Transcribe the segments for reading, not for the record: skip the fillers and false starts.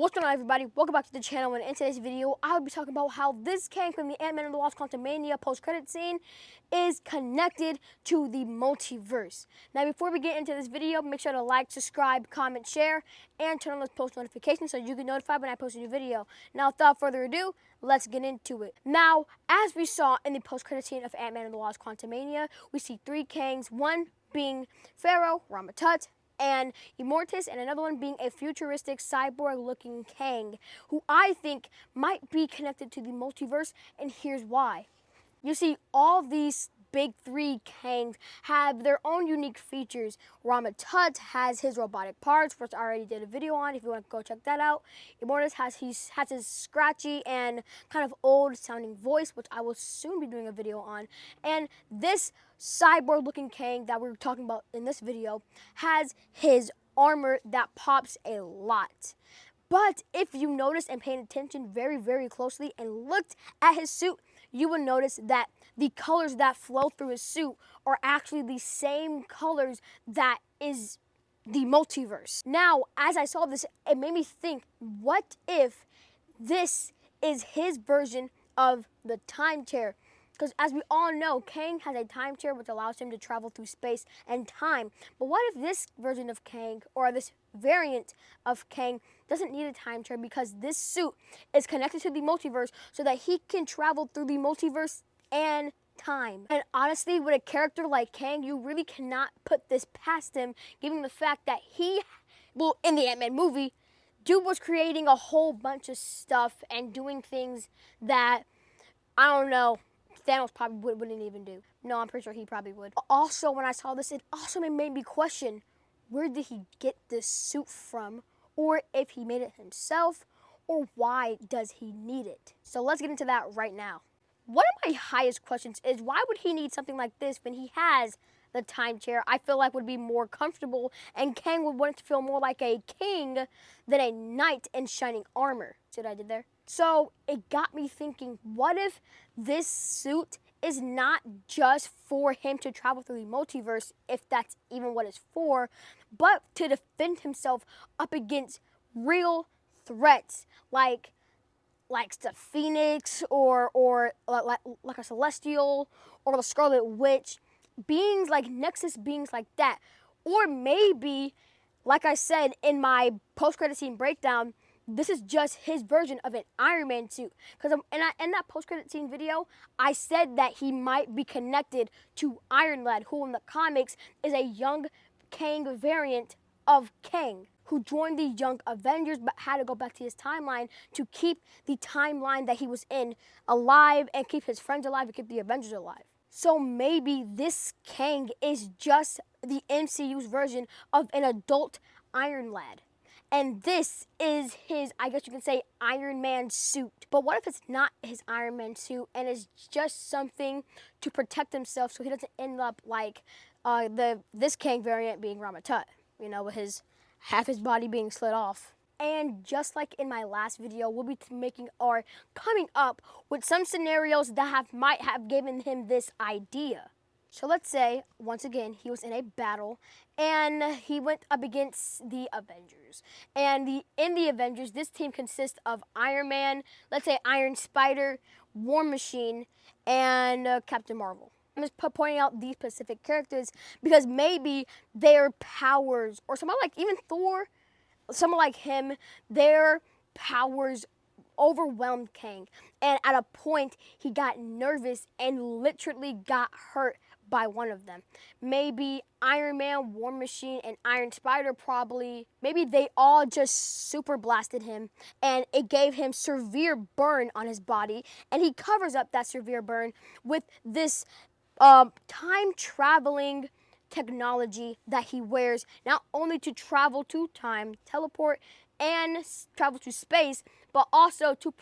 What's going on, everybody? Welcome back to the channel, and in today's video, I'll be talking about how this Kang from the Ant-Man and the Wasp Quantumania post-credit scene is connected to the multiverse. Now, before we get into this video, make sure to like, subscribe, comment, share, and turn on those post notifications so you get notified when I post a new video. Now, without further ado, let's get into it. Now, as we saw in the post-credit scene of Ant-Man and the Wasp Quantumania, we see three Kangs, one being Pharaoh, Ramatut, and Immortus, and another one being a futuristic cyborg-looking Kang, who I think might be connected to the multiverse, and here's why. You see, all these big three Kangs have their own unique features. Ramatut has his robotic parts, which I already did a video on if you want to go check that out. Immortus has his scratchy and kind of old-sounding voice, which I will soon be doing a video on. And this cyborg-looking Kang that we're talking about in this video has his armor that pops a lot. But if you notice and paid attention very, very closely and looked at his suit, you will notice that the colors that flow through his suit are actually the same colors that is the multiverse. Now, as I saw this, it made me think, what if this is his version of the time chair? Because as we all know, Kang has a time chair which allows him to travel through space and time. But what if this version of Kang, or this variant of Kang, doesn't need a time chair because this suit is connected to the multiverse so that he can travel through the multiverse and time? And honestly, with a character like Kang, you really cannot put this past him, given the fact that he, well, in the Ant-Man movie, dude was creating a whole bunch of stuff and doing things that, I don't know, Thanos probably wouldn't even do. No, I'm pretty sure he probably would. Also, when I saw this, it also made me question, where did he get this suit from? Or if he made it himself, or why does he need it? So let's get into that right now. One of my highest questions is, why would he need something like this when he has the time chair? I feel like would be more comfortable, and Kang would want it to feel more like a king than a knight in shining armor. See what I did there? So it got me thinking, what if this suit is not just for him to travel through the multiverse, if that's even what it's for, but to defend himself up against real threats like the Phoenix or like a Celestial or the Scarlet Witch, beings like Nexus beings like that. Or maybe, like I said in my post-credit scene breakdown, this is just his version of an Iron Man suit. Because in that post-credit scene video, I said that he might be connected to Iron Lad, who in the comics is a young Kang variant of Kang, who joined the Young Avengers but had to go back to his timeline to keep the timeline that he was in alive and keep his friends alive and keep the Avengers alive. So maybe this Kang is just the MCU's version of an adult Iron Lad. And this is his, I guess you can say, Iron Man suit. But what if it's not his Iron Man suit and it's just something to protect himself so he doesn't end up like this Kang variant being Ramatut, you know, with half his body being slit off. And just like in my last video, we'll be coming up with some scenarios that might have given him this idea. So let's say, once again, he was in a battle and he went up against the Avengers. And in the Avengers, this team consists of Iron Man, let's say Iron Spider, War Machine, and Captain Marvel. I'm just pointing out these specific characters because maybe their powers, or someone like even Thor, someone like him, their powers overwhelmed Kang. And at a point, he got nervous and literally got hurt by one of them. Maybe Iron Man, War Machine, and Iron Spider maybe they all just super blasted him and it gave him severe burn on his body, and he covers up that severe burn with this time-traveling technology that he wears, not only to travel to time, teleport, and travel to space, but also to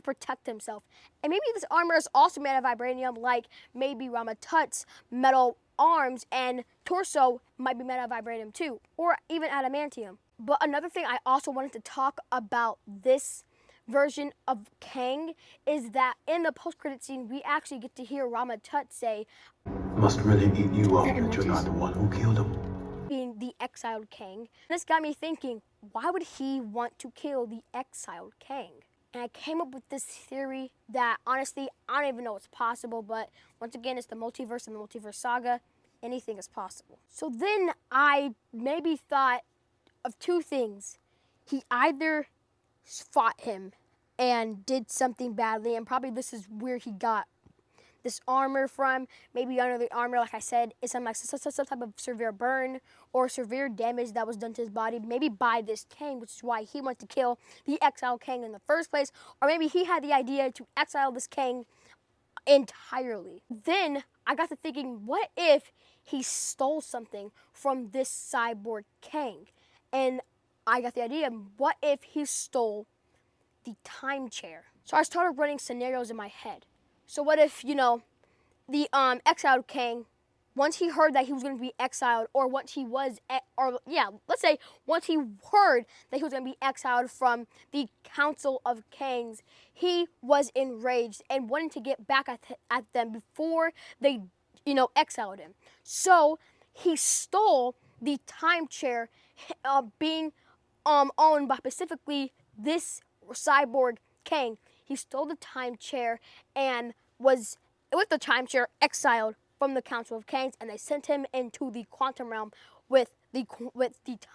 protect himself. And maybe this armor is also made of vibranium, like maybe Ramatut's metal arms and torso might be made of vibranium too, or even adamantium. But another thing I also wanted to talk about this version of Kang is that in the post-credit scene, we actually get to hear Ramatut say, "Must really eat you up that you're not the one who killed him." being the Exiled King. This got me thinking, why would he want to kill the Exiled King? And I came up with this theory that honestly, I don't even know it's possible, but once again, it's the multiverse and the multiverse saga. Anything is possible. So then I maybe thought of two things. He either fought him and did something badly, and probably this is where he got this armor from. Maybe under the armor, like I said, is some type of severe burn or severe damage that was done to his body, maybe by this Kang, which is why he wanted to kill the Exiled Kang in the first place. Or maybe he had the idea to exile this Kang entirely. Then I got to thinking, what if he stole something from this cyborg Kang? And I got the idea, what if he stole the time chair? So I started running scenarios in my head. So what if, the Exiled King, once he heard that he was going to be exiled, or once he was, let's say once he heard that he was going to be exiled from the Council of Kangs, he was enraged and wanted to get back at them before they, exiled him. So he stole the time chair, being owned by specifically this cyborg Kang. He stole the time chair and was, with the time chair, exiled from the Council of Kangs, and they sent him into the quantum realm with the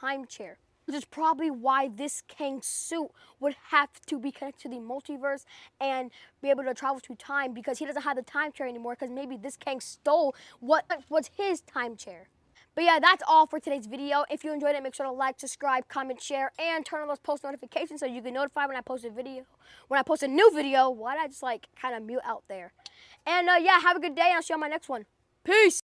time chair. Which is probably why this Kang suit would have to be connected to the multiverse and be able to travel through time, because he doesn't have the time chair anymore, because maybe this Kang stole what was his time chair. But yeah, that's all for today's video. If you enjoyed it, make sure to like, subscribe, comment, share, and turn on those post notifications so you get notified when I post a video. When I post a new video, why did I just kind of mute out there? And yeah, have a good day, and I'll see you on my next one. Peace!